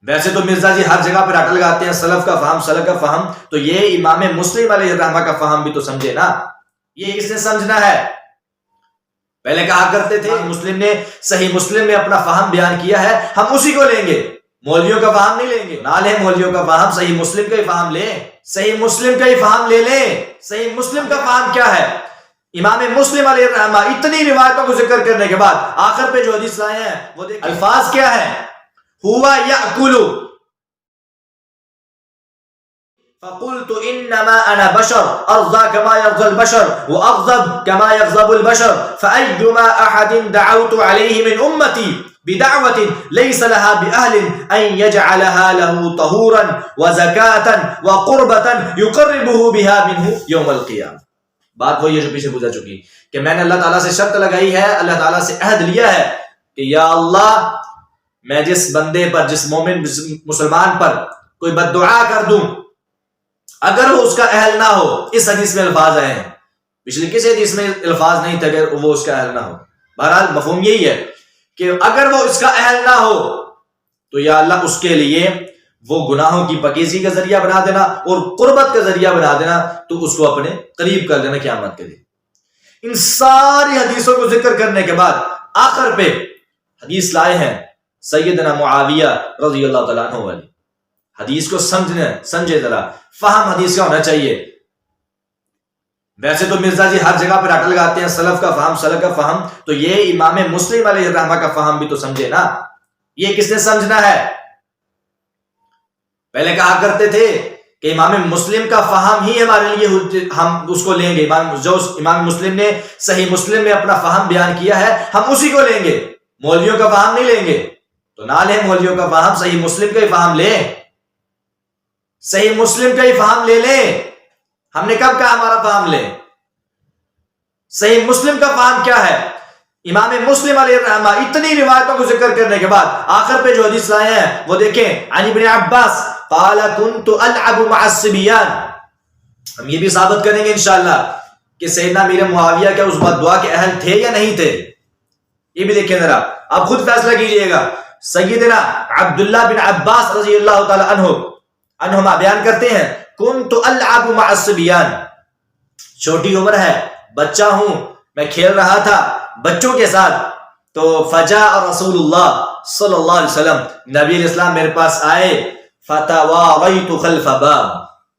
ویسے تو مرزا جی ہر جگہ پہ راٹا لگاتے ہیں سلف کا فہم سلف کا فہم، تو یہ امام مسلم علیہ الرحمہ کا فہم بھی تو سمجھے نا، یہ کس نے سمجھنا ہے؟ پہلے کہا کرتے تھے مسلم نے صحیح مسلم میں اپنا فہم بیان کیا ہے، ہم اسی کو لیں گے، مولویوں کا فہم نہیں لیں گے، نہ لیں مولویوں کا فہم، صحیح مسلم کا ہی فہم لیں، صحیح مسلم کا ہی فہم لے لیں۔ صحیح مسلم کا فہم کیا ہے؟ امام مسلم علیہ الرحمہ اتنی روایتوں کو ذکر کرنے کے بعد آخر پہ جو حدیث لائے ہیں وہ دیکھ الفاظ کیا ہے؟ ہوا یأکل فقلت انما انا بشر ارضى كما يرضى البشر واغضب كما يغضب البشر فايما احد دعوت عليه من امتي بدعوة ليس لها بأهل ان يجعلها له طهورا وزكاة وقربة يقربه بها منه يوم القيامة۔ بات وہی ہے جو پیچھے گزر چکی کہ میں نے اللہ تعالیٰ سے شرط لگائی ہے، اللہ تعالیٰ سے عہد لیا ہے کہ یا اللہ میں جس بندے پر، جس مومن مسلمان پر کوئی بد دعا کر دوں، اگر وہ اس کا اہل نہ ہو، اس حدیث میں الفاظ آئے ہیں، پچھلی کسی حدیث میں الفاظ نہیں تھے اگر وہ اس کا اہل نہ ہو۔ بہرحال مفہوم یہی ہے کہ اگر وہ اس کا اہل نہ ہو تو یا اللہ اس کے لیے وہ گناہوں کی پاکیزگی کا ذریعہ بنا دینا اور قربت کا ذریعہ بنا دینا، تو اس کو اپنے قریب کر دینا قیامت کے لیے۔ ان ساری حدیثوں کو ذکر کرنے کے بعد آخر پہ حدیث لائے ہیں سیدنا معاویہ رضی اللہ تعالیٰ عنہ والی۔ حدیث کو سمجھے ذرا، فہم حدیث کا ہونا چاہیے۔ ویسے تو مرزا جی ہر جگہ پہ راٹا لگاتے ہیں سلف کا فہم سلف کا فہم، تو یہ امام مسلم علیہ الرحمہ کا فہم بھی تو سمجھے نا، یہ کس نے سمجھنا ہے؟ پہلے کہا کرتے تھے کہ امام مسلم کا فہم ہی ہمارے لیے، ہم اس کو لیں گے، جو امام مسلم نے صحیح مسلم میں اپنا فہم بیان کیا ہے ہم اسی کو لیں گے، مولویوں کا فہم نہیں لیں گے، تو نہ لیں مولویوں کا فہم، صحیح مسلم کا ہی فہم لیں، صحیح مسلم کا ہی فہم لے لیں۔ ہم نے کب کہا ہمارا فہم لیں؟ صحیح مسلم کا فہم کیا ہے؟ امام مسلم علیہ الرحمہ اتنی روایتوں کو ذکر کرنے کے بعد آخر پہ جو حدیث لائے ہیں وہ دیکھیں، عن ابن عباس قال كنت العب مع الصبيان۔ ہم یہ بھی ثابت کریں گے انشاءاللہ کہ سیدنا امیر معاویہ کیا اس بد دعا کے اہل تھے یا نہیں تھے، یہ بھی دیکھیں ذرا، آپ خود فیصلہ کیجئے گا۔ سیدنا عبداللہ بن عباس رضی اللہ تعالی عنہما بیان کرتے ہیں کنت العب مع الصبيان، چھوٹی عمر ہے، بچہ ہوں، میں کھیل رہا تھا بچوں کے ساتھ، تو فجاء رسول اللہ صلی اللہ علیہ وسلم، نبی علیہ السلام میرے پاس آئے، فتواریت خلف باب،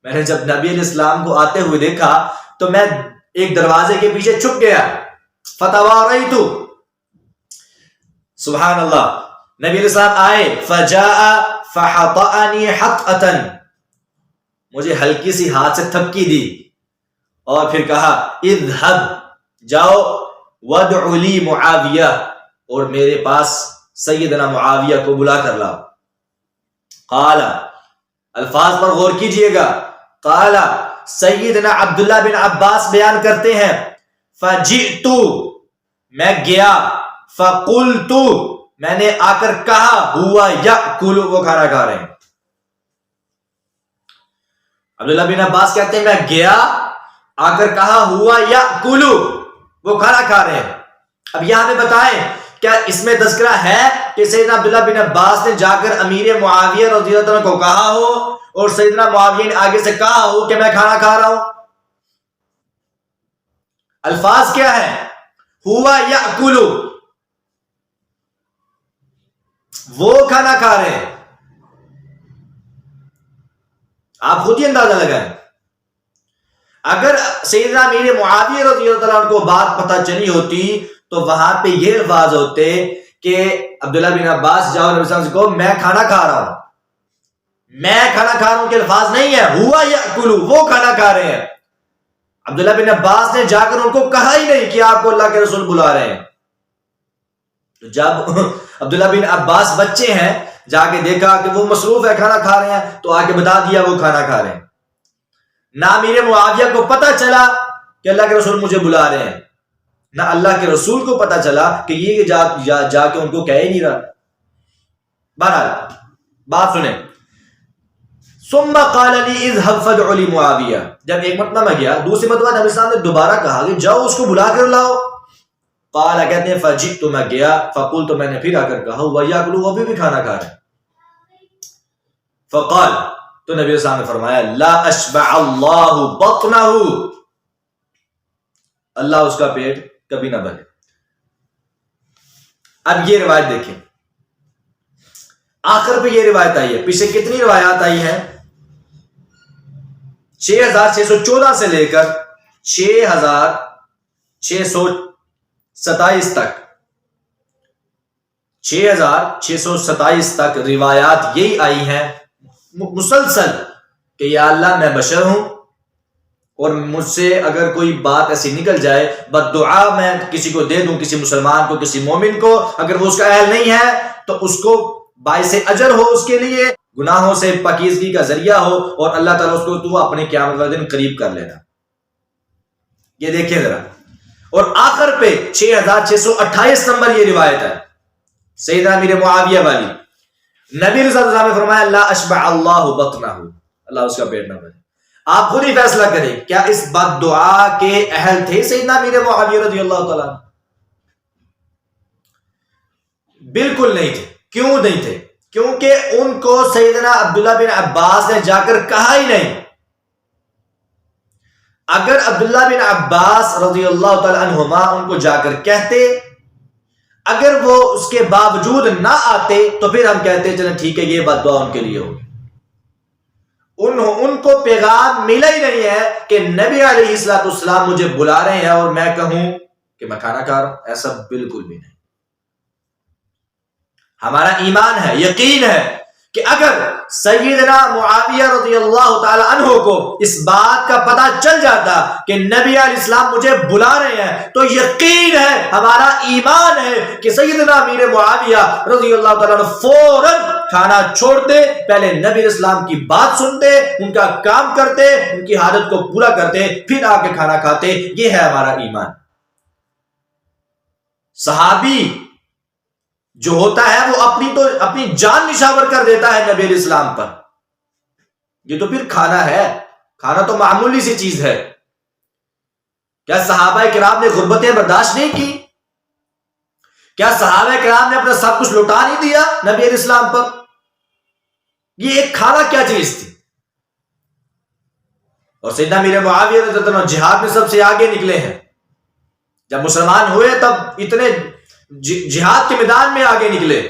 میں نے جب نبی علیہ السلام کو آتے ہوئے دیکھا تو میں ایک دروازے کے پیچھے چھپ گیا، فتواریت، سبحان اللہ، نبی علیہ السلام آئے، فجاء فحطأنی حطأۃ، مجھے ہلکی سی ہاتھ سے تھپکی دی اور پھر کہا اذهب، جاؤ، وادع لی معاویہ، اور میرے پاس سیدنا معاویہ کو بلا کر لاؤ۔ قال، الفاظ پر غور کیجئے گا، قال سیدنا عبداللہ بن عباس بیان کرتے ہیں فجئت، میں گیا، فقلت، میں نے آ کر کہا، ہوا یأکل، وہ کھانا کھا رہے ہیں۔ عبداللہ بن عباس کہتے ہیں میں گیا، آ کر کہا ہوا یأکل، وہ کھانا کھا رہے ہیں۔ اب یہاں پہ بتائیں کیا اس میں تذکرہ ہے کہ سیدنا عبداللہ بن عباس نے جا کر امیر معاویہ رضی اللہ عنہ کو کہا ہو اور سیدنا معاویہ نے آگے سے کہا ہو کہ میں کھانا کھا رہا ہوں؟ الفاظ کیا ہے؟ ہوا یأکل، وہ کھانا کھا رہے ہیں۔ آپ خود ہی اندازہ لگائیں، اگر سیدنا امیر معاویہ رضی اللہ عنہ کو بات پتہ چلی ہوتی تو وہاں پہ یہ الفاظ ہوتے کہ عبداللہ بن عباس جاؤ نبی صلی اللہ علیہ وسلم کو، میں کھانا کھا رہا ہوں، میں کھانا کھا رہا ہوں کے الفاظ نہیں ہے، ہوا یأکل، وہ کھانا کھا رہے ہیں۔ عبداللہ بن عباس نے جا کر ان کو کہا ہی نہیں کہ آپ کو اللہ کے رسول بلا رہے ہیں۔ تو جب عبداللہ بن عباس بچے ہیں، جا کے دیکھا کہ وہ مصروف ہے، کھانا کھا رہے ہیں، تو آ کے بتا دیا وہ کھانا کھا رہے ہیں۔ نہ امیر معاویہ کو پتہ چلا کہ اللہ کے رسول مجھے بلا رہے ہیں، نہ اللہ کے رسول کو پتہ چلا کہ یہ جا کے ان کو کہہ ہی نہیں رہا۔ بہرحال بات سنیں، ثم قال لي اذهب فادع لي معاویہ، جب ایک مرتبہ میں گیا، دوسری مرتبہ نبی صلی اللہ علیہ وسلم نے دوبارہ کہا کہ جاؤ اس کو بلا کر لاؤ۔ قال، کہتے ہیں فجئت، میں گیا، فقلت، میں نے پھر آ کر کہا، وَيَأْكُلُ، وہ بھی کھانا کھا رہے ہیں۔ فقال، تو نبی اسلام نے فرمایا لا اشبع اللہ بطنہ، اللہ اس کا پیٹ کبھی نہ بھرے۔ اب یہ روایت دیکھیں، آخر پہ یہ روایت آئی ہے، پیچھے کتنی روایات آئی ہیں؟ 6614 سے لے کر 6627 تک، 6627 تک روایات یہی آئی ہیں مسلسل کہ یا اللہ میں بشر ہوں اور مجھ سے اگر کوئی بات ایسی نکل جائے، بد دعا میں کسی کو دے دوں، کسی مسلمان کو، کسی مومن کو، اگر وہ اس کا اہل نہیں ہے تو اس کو باعث اجر ہو، اس کے لیے گناہوں سے پاکیزگی کا ذریعہ ہو، اور اللہ تعالیٰ اس کو تو اپنے قیامت والے دن قریب کر لینا۔ یہ دیکھیں ذرا، اور آخر پہ 6628 نمبر یہ روایت ہے سیدنا امیر معاویہ والی، نبی علیہ السلام نے فرمایا لا اشبع اللہ بطنہ، اللہ اس کا پیٹ نہ بھرے۔ آپ خود ہی فیصلہ کریں، کیا اس بد دعا کے اہل تھے سیدنا امیر معاویہ رضی اللہ تعالیٰ؟ بالکل نہیں تھے۔ کیوں نہیں تھے؟ کیونکہ ان کو سیدنا عبداللہ بن عباس نے جا کر کہا ہی نہیں۔ اگر عبداللہ بن عباس رضی اللہ تعالیٰ عنہما ان کو جا کر کہتے، اگر وہ اس کے باوجود نہ آتے تو پھر ہم کہتے چلیں ٹھیک ہے، یہ بد دعا ان کے لیے ہوگی۔ ان کو پیغام ملا ہی نہیں ہے کہ نبی علیہ الصلوۃ والسلام مجھے بلا رہے ہیں اور میں کہوں کہ میں کھانا کھا رہا ہوں، ایسا بالکل بھی نہیں۔ ہمارا ایمان ہے، یقین ہے کہ اگر سیدنا معاویہ رضی اللہ تعالی عنہ کو اس بات کا پتہ چل جاتا کہ نبی علیہ السلام مجھے بلا رہے ہیں، تو یقین ہے، ہمارا ایمان ہے کہ سیدنا امیر معاویہ رضی اللہ تعالیٰ عنہ فوراً کھانا چھوڑتے، پہلے نبی علیہ السلام کی بات سنتے، ان کا کام کرتے، ان کی حاجت کو پورا کرتے، پھر آ کے کھانا کھاتے۔ یہ ہے ہمارا ایمان۔ صحابی جو ہوتا ہے وہ اپنی جان نشاور کر دیتا ہے نبی علیہ السلام پر۔ یہ تو پھر کھانا ہے، کھانا تو معمولی سی چیز ہے۔ کیا صحابہ کرام نے غربتیں برداشت نہیں کی؟ کیا صحابہ کرام نے اپنا سب کچھ لوٹا نہیں دیا نبی علیہ السلام پر؟ یہ ایک کھانا کیا چیز تھی؟ اور سیدنا امیر معاویہ رضی اللہ عنہ جہاد میں سب سے آگے نکلے ہیں۔ جب مسلمان ہوئے تب اتنے جہاد کے میدان میں آگے نکلے،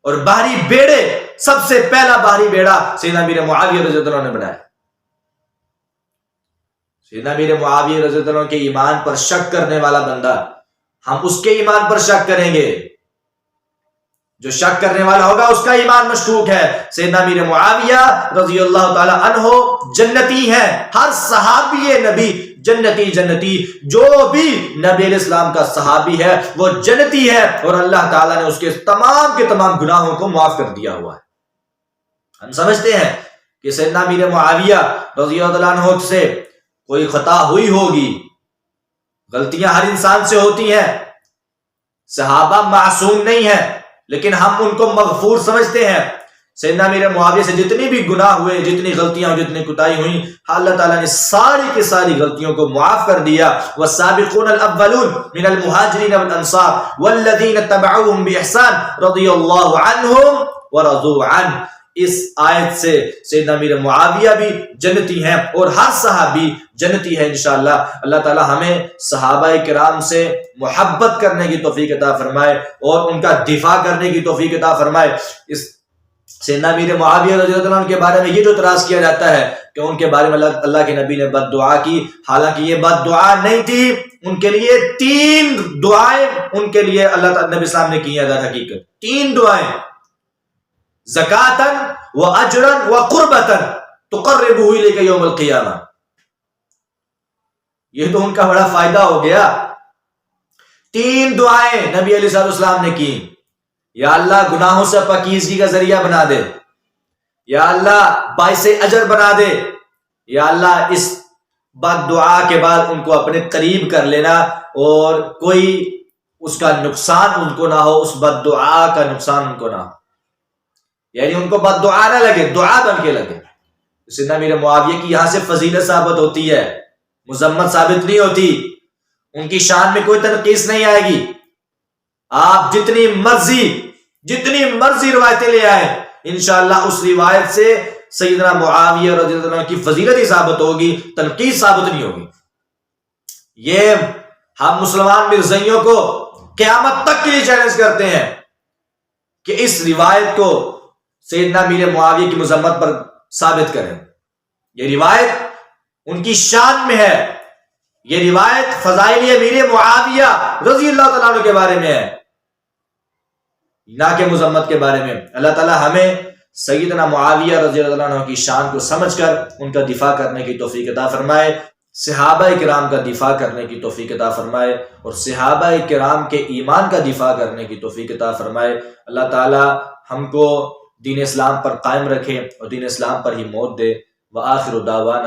اور باہری بیڑے، سب سے پہلا باہری بیڑا سیدنا امیر معاویہ رضی اللہ عنہ نے بنایا۔ سیدنا امیر معاویہ رضی اللہ عنہ کے ایمان پر شک کرنے والا بندہ، ہم اس کے ایمان پر شک کریں گے؟ جو شک کرنے والا ہوگا اس کا ایمان مشکوک ہے۔ سیدنا امیر معاویہ رضی اللہ تعالی عنہ جنتی ہیں، ہر صحابی نبی جنتی، جو بھی نبی علیہ السلام کا صحابی ہے وہ جنتی ہے، اور اللہ تعالیٰ نے اس کے تمام گناہوں کو معاف کر دیا ہوا ہے۔ ہم سمجھتے ہیں کہ سیدنا امیر معاویہ رضی اللہ عنہ سے کوئی خطا ہوئی ہوگی، غلطیاں ہر انسان سے ہوتی ہیں، صحابہ معصوم نہیں ہیں، لیکن ہم ان کو مغفور سمجھتے ہیں۔ سیدنا امیر معاویہ سے جتنی بھی گناہ ہوئے، جتنی غلطیاں ہوئی، جتنی کوتاہی ہوئی، اللہ تعالیٰ نے ساری کی ساری غلطیوں کو معاف کر دیا۔ والسابقون الاولون من المہاجرین والانصار والذین اتبعوهم بإحسان رضی اللہ عنہم ورضوا عنہ۔ اس آیت سے سیدنا امیر معاویہ بھی جنتی ہیں، اور ہر صحابی جنتی ہے انشاءاللہ۔ اللہ تعالی ہمیں صحابہ کرام سے محبت کرنے کی توفیق عطا فرمائے اور ان کا دفاع کرنے کی توفیق عطا فرمائے۔ اس سیدنا امیر معاویہ رضی اللہ عنہ کے بارے میں یہ جو اعتراض کیا جاتا ہے کہ ان کے بارے میں اللہ کے نبی نے بد دعا کی، حالانکہ یہ بد دعا نہیں تھی، ان کے لیے 3 دعائیں ان کے لیے اللہ تعالی نبی صاحب نے کی ہیں۔ در حقیقت 3 دعائیں، زکاتن و اجرن و قربتن تقربہ الیک یوم القیامہ۔ یہ تو ان کا بڑا فائدہ ہو گیا۔ 3 دعائیں نبی علیہ السلام نے کی، یا اللہ گناہوں سے پاکیزگی کا ذریعہ بنا دے، یا اللہ باعث اجر بنا دے، یا اللہ اس بد دعا کے بعد ان کو اپنے قریب کر لینا، اور کوئی اس کا نقصان ان کو نہ ہو، اس بد دعا کا نقصان ان کو نہ ہو، یعنی ان کو بد دعا نہ لگے، دعا بن کے لگے۔ سیدنا امیر معاویہ کی یہاں سے فضیلت ثابت ہوتی ہے، مذمت ثابت نہیں ہوتی، ان کی شان میں کوئی تنقیص نہیں آئے گی۔ آپ جتنی مرضی روایتیں لے آئے، انشاءاللہ اس روایت سے سیدنا معاویہ رضی اللہ عنہ کی فضیلت ہی ثابت ہوگی، تنقید ثابت نہیں ہوگی۔ یہ ہم مسلمان مرزائیوں کو قیامت تک کے لیے چیلنج کرتے ہیں کہ اس روایت کو سیدنا امیر معاویہ کی مذمت پر ثابت کریں۔ یہ روایت ان کی شان میں ہے، یہ روایت فضائل امیر معاویہ رضی اللہ تعالیٰ عنہ کے بارے میں ہے، نہ کہ مذمت کے بارے میں۔ اللہ تعالیٰ ہمیں سیدنا معاویہ رضی اللہ عنہ کی شان کو سمجھ کر ان کا دفاع کرنے کی توفیق عطا فرمائے، صحابہ کرام کا دفاع کرنے کی توفیق عطا فرمائے، اور صحابہ کرام کے ایمان کا دفاع کرنے کی توفیق عطا فرمائے۔ اللہ تعالیٰ ہم کو دین اسلام پر قائم رکھے اور دین اسلام پر ہی موت دے۔ وآخر دعوانا